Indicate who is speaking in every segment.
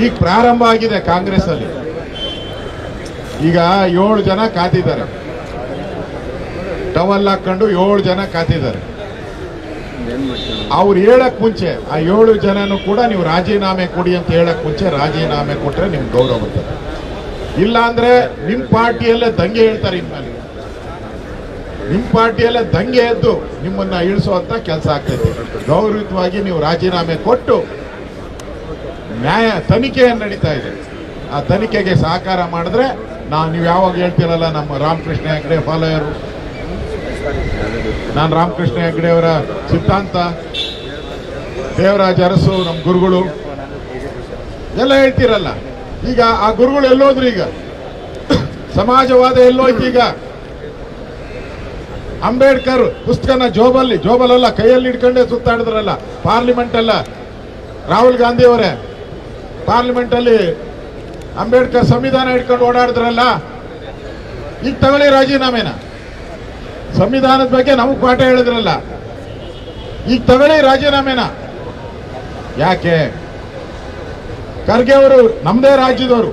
Speaker 1: ಈಗ ಪ್ರಾರಂಭ ಆಗಿದೆ ಕಾಂಗ್ರೆಸ್ ಅಲ್ಲಿ. ಈಗ 7 ಜನ ಕಾತಿದ್ದಾರೆ, ಟವಲ್ ಹಾಕೊಂಡು 7 ಜನ ಕಾತಿದ್ದಾರೆ. ಅವ್ರು ಹೇಳಕ್ ಮುಂಚೆ ಆ 7 ಜನನು ಕೂಡ ನೀವು ರಾಜೀನಾಮೆ ಕೊಡಿ ಅಂತ ಹೇಳಕ್ ಮುಂಚೆ ರಾಜೀನಾಮೆ ಕೊಟ್ರೆ ನಿಮ್ಗೆ ಗೌರವ ಬರ್ತದೆ. ಇಲ್ಲ ಅಂದ್ರೆ ನಿಮ್ ಪಾರ್ಟಿಯಲ್ಲೇ ದಂಗೆ ಹೇಳ್ತಾರೆ. ಇನ್ಮೇಲೆ ನಿಮ್ ಪಾರ್ಟಿಯಲ್ಲೇ ದಂಗೆ ಎದ್ದು ನಿಮ್ಮನ್ನ ಇಳಿಸುವಂತ ಕೆಲಸ ಆಗ್ತೈತಿ. ಗೌರವಯುತವಾಗಿ ನೀವು ರಾಜೀನಾಮೆ ಕೊಟ್ಟು ನ್ಯಾಯ ತನಿಖೆ ನಡೀತಾ ಇದೆ, ಆ ತನಿಖೆಗೆ ಸಹಕಾರ ಮಾಡಿದ್ರೆ ನೀವು ಯಾವಾಗ ಹೇಳ್ತೀರಲ್ಲ ನಮ್ಮ ರಾಮಕೃಷ್ಣ ಹೆಗಡೆ ಫಾಲೋಯರು, ನಾನು ರಾಮಕೃಷ್ಣ ಹೆಗಡೆ ಅವರ ಸಿದ್ಧಾಂತ, ದೇವರಾಜ ಅರಸು ನಮ್ಮ ಗುರುಗಳು ಎಲ್ಲ ಹೇಳ್ತೀರಲ್ಲ, ಈಗ ಆ ಗುರುಗಳು ಎಲ್ಲೋದ್ರು? ಈಗ ಸಮಾಜವಾದ ಎಲ್ಲೋಯ್ತು? ಈಗ ಅಂಬೇಡ್ಕರ್ ಪುಸ್ತಕನ ಜೋಬಲಲ್ಲ ಕೈಯಲ್ಲಿ ಇಟ್ಕೊಂಡೇ ಸುತ್ತಾಡಿದ್ರಲ್ಲ ಪಾರ್ಲಿಮೆಂಟ್ ಅಲ್ಲ. ರಾಹುಲ್ ಗಾಂಧಿ ಅವರೇ ಪಾರ್ಲಿಮೆಂಟ್ ಅಲ್ಲಿ ಅಂಬೇಡ್ಕರ್ ಸಂವಿಧಾನ ಇಟ್ಕೊಂಡು ಓಡಾಡಿದ್ರಲ್ಲ. ಈಗ ತಗೊಳ್ಳಿ ರಾಜೀನಾಮೆನ. ಸಂವಿಧಾನದ ಬಗ್ಗೆ ನಮಗ್ ಪಾಠ ಹೇಳಿದ್ರಲ್ಲ, ಈಗ ತಗೊಳ್ಳಿ ರಾಜೀನಾಮೆನ. ಯಾಕೆ? ಖರ್ಗೆ ಅವರು ನಮ್ದೇ ರಾಜ್ಯದವರು,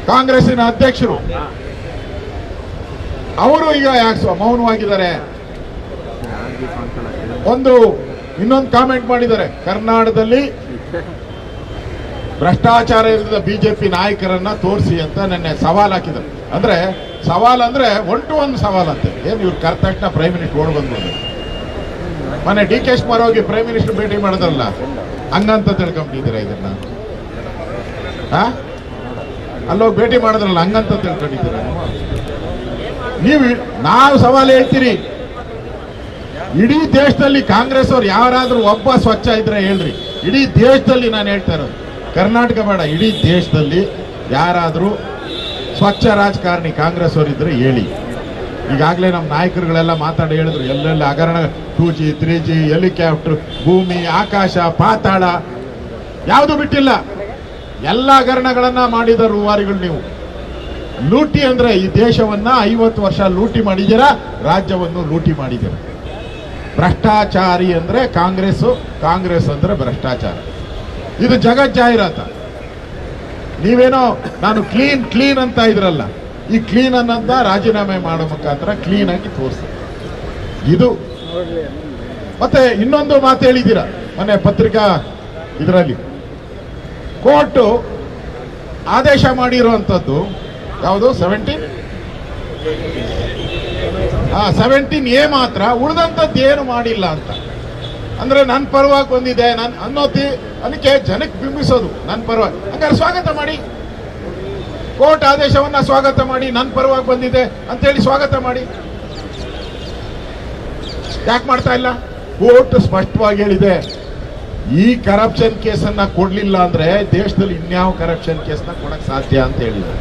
Speaker 1: ಕಾಂಗ್ರೆಸ್ಸಿನ ಅಧ್ಯಕ್ಷರು, ಅವರು ಈಗ ಯಾಕೆ ಮೌನವಾಗಿದ್ದಾರೆ? ಇನ್ನೊಂದು ಕಾಮೆಂಟ್ ಮಾಡಿದ್ದಾರೆ, ಕರ್ನಾಟಕದಲ್ಲಿ ಭ್ರಷ್ಟಾಚಾರ ಇರಿದ ಬಿಜೆಪಿ ನಾಯಕರನ್ನ ತೋರಿಸಿ ಅಂತ ನೆನ್ನೆ ಸವಾಲ್ ಹಾಕಿದ್ದಾರೆ. ಸವಾಲ್ ಅಂದ್ರೆ 1 to 1 ಸವಾಲಂತೆ. ಏನ್ ಇವ್ರು ಕರೆದ ತಕ್ಷಣ ಪ್ರೈಮ್ ಮಿನಿಸ್ಟರ್ ಓಡ್ ಬಂದ್ಬೋದು. ಮೊನ್ನೆ ಡಿ ಕೆ ಶಿವಕುಮಾರ್ ಹೋಗಿ ಪ್ರೈಮ್ ಮಿನಿಸ್ಟರ್ ಭೇಟಿ ಮಾಡಿದ್ರಲ್ಲ, ಹಂಗಂತ ತಿಳ್ಕೊಂಡಿದ್ದೀರಾ ಇದನ್ನ? ಅಲ್ಲೋಗಿ ಭೇಟಿ ಮಾಡಿದ್ರಲ್ಲ, ಹಂಗಂತ ತಿಳ್ಕೊಂಡಿದ್ದೀರಾ ನೀವು? ನಾವು ಸವಾಲು ಹೇಳ್ತೀರಿ, ಇಡೀ ದೇಶದಲ್ಲಿ ಕಾಂಗ್ರೆಸ್ ಅವ್ರು ಯಾರಾದ್ರೂ ಒಬ್ಬ ಸ್ವಚ್ಛ ಇದ್ರೆ ಹೇಳ್ರಿ. ಇಡೀ ದೇಶದಲ್ಲಿ ನಾನು ಹೇಳ್ತಾ ಇರೋದು, ಕರ್ನಾಟಕ ಬೇಡ, ಇಡೀ ದೇಶದಲ್ಲಿ ಯಾರಾದ್ರೂ ಸ್ವಚ್ಛ ರಾಜಕಾರಣಿ ಕಾಂಗ್ರೆಸ್ ಅವರಿದ್ರೆ ಹೇಳಿ. ಈಗಾಗಲೇ ನಮ್ಮ ನಾಯಕರುಗಳೆಲ್ಲ ಮಾತಾಡಿ ಹೇಳಿದ್ರು, ಎಲ್ಲೆಲ್ಲ ಹಗರಣ, 2G 3G ಹೆಲಿಕಾಪ್ಟರ್, ಭೂಮಿ ಆಕಾಶ ಪಾತಾಳ ಯಾವುದು ಬಿಟ್ಟಿಲ್ಲ. ಎಲ್ಲ ಹಗರಣಗಳನ್ನ ಮಾಡಿದ ರೂವಾರಿಗಳು ನೀವು. ಲೂಟಿ ಅಂದ್ರೆ ಈ ದೇಶವನ್ನ 50 ವರ್ಷ ಲೂಟಿ ಮಾಡಿದ್ದೀರಾ, ರಾಜ್ಯವನ್ನು ಲೂಟಿ ಮಾಡಿದ್ದೀರಾ. ಭ್ರಷ್ಟಾಚಾರಿ ಅಂದ್ರೆ ಕಾಂಗ್ರೆಸ್ ಅಂದ್ರೆ ಭ್ರಷ್ಟಾಚಾರ. ಇದು ಜಗಜ್ಜಾಹಿರಾತ. ನೀವೇನೋ ನಾನು ಕ್ಲೀನ್ ಅಂತ ಇದ್ರಲ್ಲ, ಈ ಕ್ಲೀನ್ ಅನ್ನೋದ ರಾಜೀನಾಮೆ ಮಾಡೋ ಮುಖಾಂತರ ಕ್ಲೀನ್ ಆಗಿ ತೋರಿಸಿ. ಇದು ಮತ್ತೆ ಇನ್ನೊಂದು ಮಾತು ಹೇಳಿದ್ದೀರಾ ಮೊನ್ನೆ ಪತ್ರಿಕಾ ಇದರಲ್ಲಿ, ಕೋರ್ಟ್ ಆದೇಶ ಮಾಡಿರುವಂತದ್ದು ಯಾವುದು 17A ಮಾತ್ರ, ಉಳಿದಂಥದ್ದು ಏನು ಮಾಡಿಲ್ಲ ಅಂತ. ಅಂದ್ರೆ ನನ್ನ ಪರವಾಗಿ ಬಂದಿದೆ ಅನ್ನೋಕೆ ಜನಕ್ಕೆ ಬಿಂಬಿಸೋದು. ನನ್ನ ಪರವಾಗಿ ಹಂಗಾರೆ ಸ್ವಾಗತ ಮಾಡಿ, ಕೋರ್ಟ್ ಆದೇಶವನ್ನ ಸ್ವಾಗತ ಮಾಡಿ, ನನ್ನ ಪರವಾಗಿ ಬಂದಿದೆ ಅಂತೇಳಿ ಸ್ವಾಗತ ಮಾಡಿ. ಯಾಕೆ ಮಾಡ್ತಾ ಇಲ್ಲ? ಕೋರ್ಟ್ ಸ್ಪಷ್ಟವಾಗಿ ಹೇಳಿದೆ, ಈ ಕರಪ್ಷನ್ ಕೇಸನ್ನ ಕೊಡ್ಲಿಲ್ಲ ಅಂದ್ರೆ ದೇಶದಲ್ಲಿ ಇನ್ಯಾವ ಕರಪ್ಷನ್ ಕೇಸ್ನ ಕೊಡಕ್ ಸಾಧ್ಯ ಅಂತ ಹೇಳಿದೆ.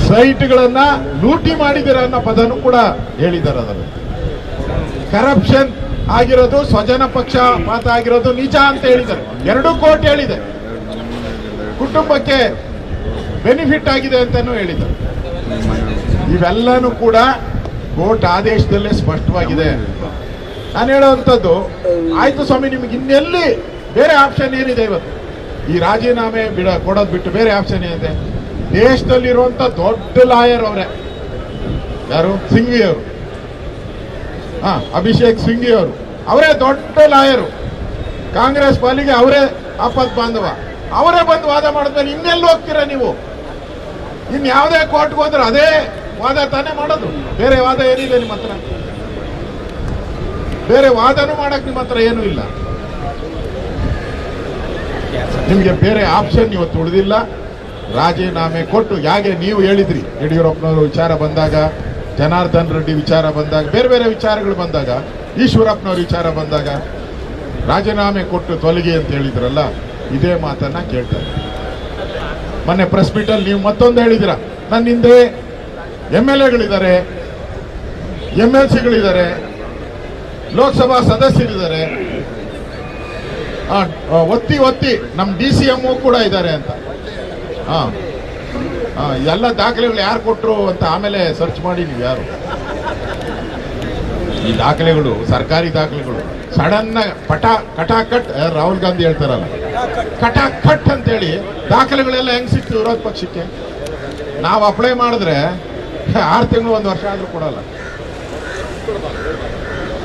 Speaker 1: ಸೈಟ್ಗಳನ್ನ ಲೂಟಿ ಮಾಡಿದಿರ ಅನ್ನೋ ಪದನು ಕೂಡ ಹೇಳಿದ್ದಾರೆ. ಅದರಲ್ಲಿ ಕರಪ್ಷನ್ ಆಗಿರೋದು, ಸ್ವಜನ ಪಕ್ಷಪಾತ ಆಗಿರೋದು ನಿಜ ಅಂತ ಹೇಳಿದ್ದಾರೆ. 2 ಕೋರ್ಟ್ ಹೇಳಿದೆ. ಕುಟುಂಬಕ್ಕೆ ಬೆನಿಫಿಟ್ ಆಗಿದೆ ಅಂತಾನು ಹೇಳಿದ್ದಾರೆ. ಇವೆಲ್ಲನೂ ಕೂಡ ಕೋರ್ಟ್ ಆದೇಶದಲ್ಲೇ ಸ್ಪಷ್ಟವಾಗಿದೆ. ನಾನು ಹೇಳುವಂಥದ್ದು, ಆಯ್ತು ಸ್ವಾಮಿ, ನಿಮ್ಗೆ ಇನ್ನೆಲ್ಲಿ ಬೇರೆ ಆಪ್ಷನ್ ಏನಿದೆ? ಇವತ್ತು ಈ ರಾಜೀನಾಮೆ ಕೊಡೋದು ಬಿಟ್ಟು ಬೇರೆ ಆಪ್ಷನ್ ಏನಿದೆ? ದೇಶದಲ್ಲಿರುವಂತ ದೊಡ್ಡ ಲಾಯರ್ ಅವರೇ, ಯಾರು? ಸಿಂಘ್ವಿ ಅವರು, ಅಭಿಷೇಕ್ ಸಿಂಘ್ವಿ ಅವರು, ಅವರೇ ದೊಡ್ಡ ಲಾಯರು. ಕಾಂಗ್ರೆಸ್ ಪಾಲಿಗೆ ಅವರೇ ಆಪತ್ ಬಾಂಧವ. ಅವರೇ ಬಂದು ವಾದ ಮಾಡಿದ್ಮೇಲೆ ಇನ್ನೆಲ್ಲಿ ಹೋಗ್ತೀರಾ ನೀವು? ಯಾವುದೇ ಕೋರ್ಟ್ಗೆ ಹೋದ್ರೆ ಅದೇ ವಾದ ತಾನೇ ಮಾಡೋದು. ಬೇರೆ ವಾದ ಏನಿದೆ ನಿಮ್ಮ ಹತ್ರ? ಬೇರೆ ವಾದನೂ ಮಾಡಕ್ ನಿಮ್ಮ ಹತ್ರ ಏನೂ ಇಲ್ಲ. ನಿಮಗೆ ಬೇರೆ ಆಪ್ಷನ್ ಇವತ್ತು ಉಳಿದಿಲ್ಲ. ರಾಜೀನಾಮೆ ಕೊಟ್ಟು, ಹೇಗೆ ನೀವು ಹೇಳಿದ್ರಿ, ಯಡಿಯೂರಪ್ಪನವರು ವಿಚಾರ ಬಂದಾಗ, ಜನಾರ್ದನ್ ರೆಡ್ಡಿ ವಿಚಾರ ಬಂದಾಗ, ಬೇರೆ ಬೇರೆ ವಿಚಾರಗಳು ಬಂದಾಗ, ಈಶ್ವರಪ್ಪನವ್ರ ವಿಚಾರ ಬಂದಾಗ ರಾಜೀನಾಮೆ ಕೊಟ್ಟು ತೊಲಗಿ ಅಂತ ಹೇಳಿದ್ರಲ್ಲ, ಇದೇ ಮಾತನ್ನ ಕೇಳ್ತಾರೆ. ಮೊನ್ನೆ ಪ್ರೆಸ್ ಮೀಟಲ್ಲಿ ನೀವು ಮತ್ತೊಂದು ಹೇಳಿದಿರ, ನನ್ನ ಹಿಂದೆ MLAಗಳಿದ್ದಾರೆ, MLCಗಳಿದ್ದಾರೆ, ಲೋಕಸಭಾ ಸದಸ್ಯರಿದ್ದಾರೆ, ಒತ್ತಿ ನಮ್ಮ DCM ಕೂಡ ಇದ್ದಾರೆ ಅಂತ. ಎಲ್ಲ ದಾಖಲೆಗಳು ಯಾರು ಕೊಟ್ಟರು ಅಂತ ಆಮೇಲೆ ಸರ್ಚ್ ಮಾಡಿ ನೀವು ಯಾರು ಈ ದಾಖಲೆಗಳು ಸರ್ಕಾರಿ ದಾಖಲೆಗಳು ಸಡನ್ ಕಟಾಕಟ್ ರಾಹುಲ್ ಗಾಂಧಿ ಹೇಳ್ತಾರಲ್ಲ, ಕಟಾಕಟ್ ಅಂತೇಳಿ ದಾಖಲೆಗಳೆಲ್ಲ ಹೆಂಗ್ ಸಿಕ್ತು ವಿರೋಧ ಪಕ್ಷಕ್ಕೆ? ನಾವು ಅಪ್ಲೈ ಮಾಡಿದ್ರೆ 6 ತಿಂಗಳು 1 ವರ್ಷ ಆದ್ರೂ ಕೊಡಲ್ಲ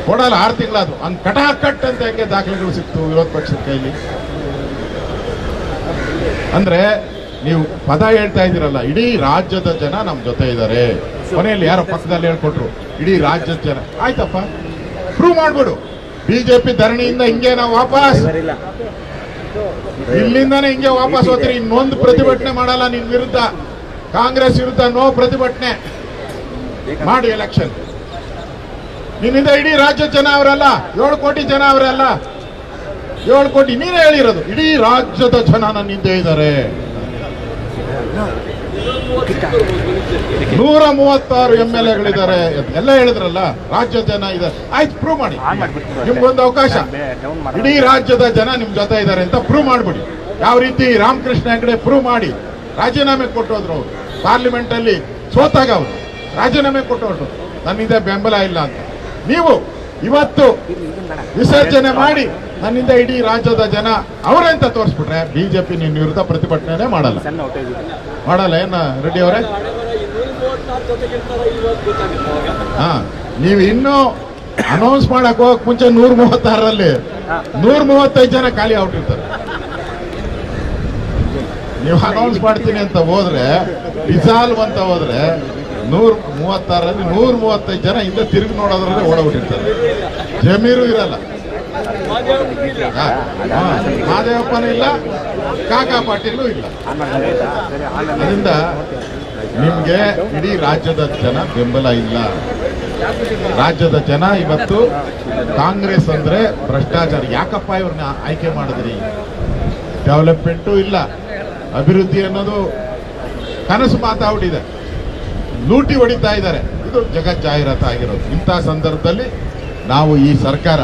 Speaker 1: 6 ತಿಂಗಳಾದ್ರು ಹಂಗ್ ಕಟಾಕಟ್ ಅಂತ ಹೆಂಗೆ ದಾಖಲೆಗಳು ಸಿಕ್ತು ವಿರೋಧ ಪಕ್ಷದ ಕೈಲಿ? ಅಂದ್ರೆ ನೀವು ಪದ ಹೇಳ್ತಾ ಇದ್ದೀರಲ್ಲ, ಇಡೀ ರಾಜ್ಯದ ಜನ ನಮ್ ಜೊತೆ ಇದ್ದಾರೆ. ಕೊನೆಯಲ್ಲಿ ಯಾರೋ ಪಕ್ಕದಲ್ಲಿ ಹೇಳ್ಕೊಟ್ರು ಇಡೀ ರಾಜ್ಯದ ಜನ. ಆಯ್ತಪ್ಪ, ಪ್ರೂವ್ ಮಾಡ್ಬಿಡು. ಬಿಜೆಪಿ ಧರಣಿಯಿಂದ ಹಿಂಗೆ ನಾವು ವಾಪಸ್ ಇಲ್ಲಿಂದಾನೆ ಹಿಂಗೆ ವಾಪಸ್ ಹೋಗ್ತೀರಿ. ಇನ್ನೊಂದು ಪ್ರತಿಭಟನೆ ಮಾಡಲ್ಲ ನಿನ್ ವಿರುದ್ಧ, ಕಾಂಗ್ರೆಸ್ ವಿರುದ್ಧ ನೋ ಪ್ರತಿಭಟನೆ ಮಾಡಿ ಎಲೆಕ್ಷನ್. ನಿನ್ನಿಂದ ಇಡೀ ರಾಜ್ಯದ ಜನ ಅವರಲ್ಲ, 7 ಕೋಟಿ ಜನ ಅವರಲ್ಲ, 7 ಕೋಟಿ ನೀನೇ ಹೇಳಿರೋದು. ಇಡೀ ರಾಜ್ಯದ ಜನ ನನ್ನಿಂದ ಇದ್ದಾರೆ. 136 MLAಗಳಿದ್ದಾರೆ ಎಲ್ಲ ಹೇಳಿದ್ರಲ್ಲ, ರಾಜ್ಯದ ಜನ ಇದ್ದಾರೆ. ಆಯ್ತು, ಪ್ರೂವ್ ಮಾಡಿ. ನಿಮ್ಗೊಂದು ಅವಕಾಶ, ಇಡೀ ರಾಜ್ಯದ ಜನ ನಿಮ್ ಜೊತೆ ಇದ್ದಾರೆ ಅಂತ ಪ್ರೂವ್ ಮಾಡ್ಬಿಡಿ. ಯಾವ ರೀತಿ ರಾಮಕೃಷ್ಣ ಹೆಗಡೆ ಪ್ರೂವ್ ಮಾಡಿ ರಾಜೀನಾಮೆ ಕೊಟ್ಟೋದ್ರು. ಅವರು ಪಾರ್ಲಿಮೆಂಟ್ ಅಲ್ಲಿ ಸೋತಾಗ ಅವರು ರಾಜೀನಾಮೆ ಕೊಟ್ಟೋದ್ರು, ನನ್ನಿಂದ ಬೆಂಬಲ ಇಲ್ಲ ಅಂತ. ನೀವು ಇವತ್ತು ವಿಸರ್ಜನೆ ಮಾಡಿ ನನ್ನಿಂದ ಇಡೀ ರಾಜ್ಯದ ಜನ ಅವರಂತ ತೋರಿಸ್ಬಿಟ್ರೆ ಬಿಜೆಪಿ ನಿನ್ನ ವಿರುದ್ಧ ಪ್ರತಿಭಟನೆ ಮಾಡಲ್ಲ ಏನ ರೆಡ್ಡಿ ಅವರೇ? ಹಾ, ನೀವು ಇನ್ನೂ ಅನೌನ್ಸ್ ಮಾಡಕ್ ಹೋಗಕ್ ಮುಂಚೆ 136ರಲ್ಲಿ 135 ಜನ ಖಾಲಿ ಔಟಿರ್ತಾರೆ. ನೀವು ಅನೌನ್ಸ್ ಮಾಡ್ತೀನಿ ಅಂತ ಹೋದ್ರೆ, ರಿಸಾಲ್ವ್ ಅಂತ ಹೋದ್ರೆ 136ರಲ್ಲಿ 135 ಜನ ಹಿಂದೆ ತಿರುಗಿ ನೋಡೋದ್ರಲ್ಲಿ ಓಡಬಿಟ್ಟಿರ್ತಾರೆ. ಜಮೀರು ಇರಲ್ಲ, ಮಾದೇವಪ್ಪನೂ ಇಲ್ಲ, ಕಾಕಾ ಪಾಟೀಲು ಇಲ್ಲ. ಅದರಿಂದ ನಿಮ್ಗೆ ಇಡೀ ರಾಜ್ಯದ ಜನ ಬೆಂಬಲ ಇಲ್ಲ. ರಾಜ್ಯದ ಜನ ಇವತ್ತು ಕಾಂಗ್ರೆಸ್ ಅಂದ್ರೆ ಭ್ರಷ್ಟಾಚಾರ. ಯಾಕಪ್ಪ ಇವ್ರನ್ನ ಆಯ್ಕೆ ಮಾಡಿದ್ರಿ? ಡೆವಲಪ್ಮೆಂಟು ಇಲ್ಲ, ಅಭಿವೃದ್ಧಿ ಅನ್ನೋದು ಕನಸು ಮಾತಾಡ್ಬಿಟ್ಟಿದೆ, ಲೂಟಿ ಹೊಡಿತಾ ಇದ್ದಾರೆ. ಇದು ಜಗತ್ ಜಾಹೀರಾತು ಆಗಿರೋದು. ಇಂಥ ಸಂದರ್ಭದಲ್ಲಿ ನಾವು ಈ ಸರ್ಕಾರ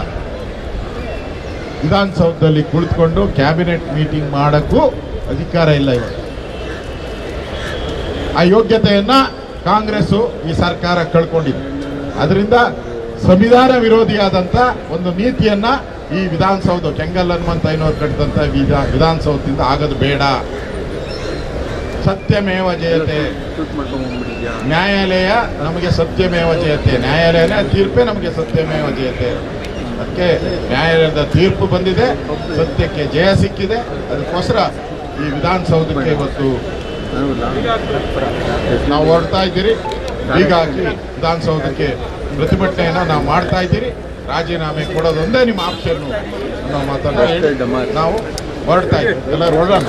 Speaker 1: ವಿಧಾನಸೌಧದಲ್ಲಿ ಕುಳಿತುಕೊಂಡು ಕ್ಯಾಬಿನೆಟ್ ಮೀಟಿಂಗ್ ಮಾಡಕ್ಕೂ ಅಧಿಕಾರ ಇಲ್ಲ. ಇವತ್ತು ಆ ಯೋಗ್ಯತೆಯನ್ನ ಕಾಂಗ್ರೆಸ್ ಈ ಸರ್ಕಾರ ಕಳ್ಕೊಂಡಿದೆ. ಅದರಿಂದ ಸಂವಿಧಾನ ವಿರೋಧಿಯಾದಂತ ಒಂದು ನೀತಿಯನ್ನ ಈ ವಿಧಾನಸೌಧ ಕೆಂಗಲ್ ಹನುಮಂತಯ್ಯನವರು ಕಟ್ಟಿದಂತ ವಿಧಾನಸೌಧದಿಂದ ಆಗೋದು ಬೇಡ. ಸತ್ಯಮೇವ ಜಯತೆ, ನ್ಯಾಯಾಲಯ ನಮಗೆ ಸತ್ಯಮೇವ ಜಯತೆ, ನ್ಯಾಯಾಲಯನೇ ತೀರ್ಪೇ ನಮಗೆ ಸತ್ಯಮೇವ ಜಯತೆ. ಅದಕ್ಕೆ ನ್ಯಾಯಾಲಯದ ತೀರ್ಪು ಬಂದಿದೆ, ಸತ್ಯಕ್ಕೆ ಜಯ ಸಿಕ್ಕಿದೆ. ಅದಕ್ಕೋಸ್ಕರ ಈ ವಿಧಾನಸೌಧಕ್ಕೆ ಇವತ್ತು ನಾವು ಹೊರಡ್ತಾ ಇದ್ದೀರಿ. ಹೀಗಾಗಿ ವಿಧಾನಸೌಧಕ್ಕೆ ಪ್ರತಿಭಟನೆಯನ್ನ ನಾವು ಮಾಡ್ತಾ ಇದ್ದೀರಿ. ರಾಜೀನಾಮೆ ಕೊಡೋದೊಂದೇ ನಿಮ್ಮ ಆಪ್ಷನ್ ಅನ್ನೋ ಮಾತನ್ನ ನಾವು ಹೊರಡ್ತಾ ಇದ್ದೀವಿ. ಎಲ್ಲರೂ ಹೊರಡೋಣ.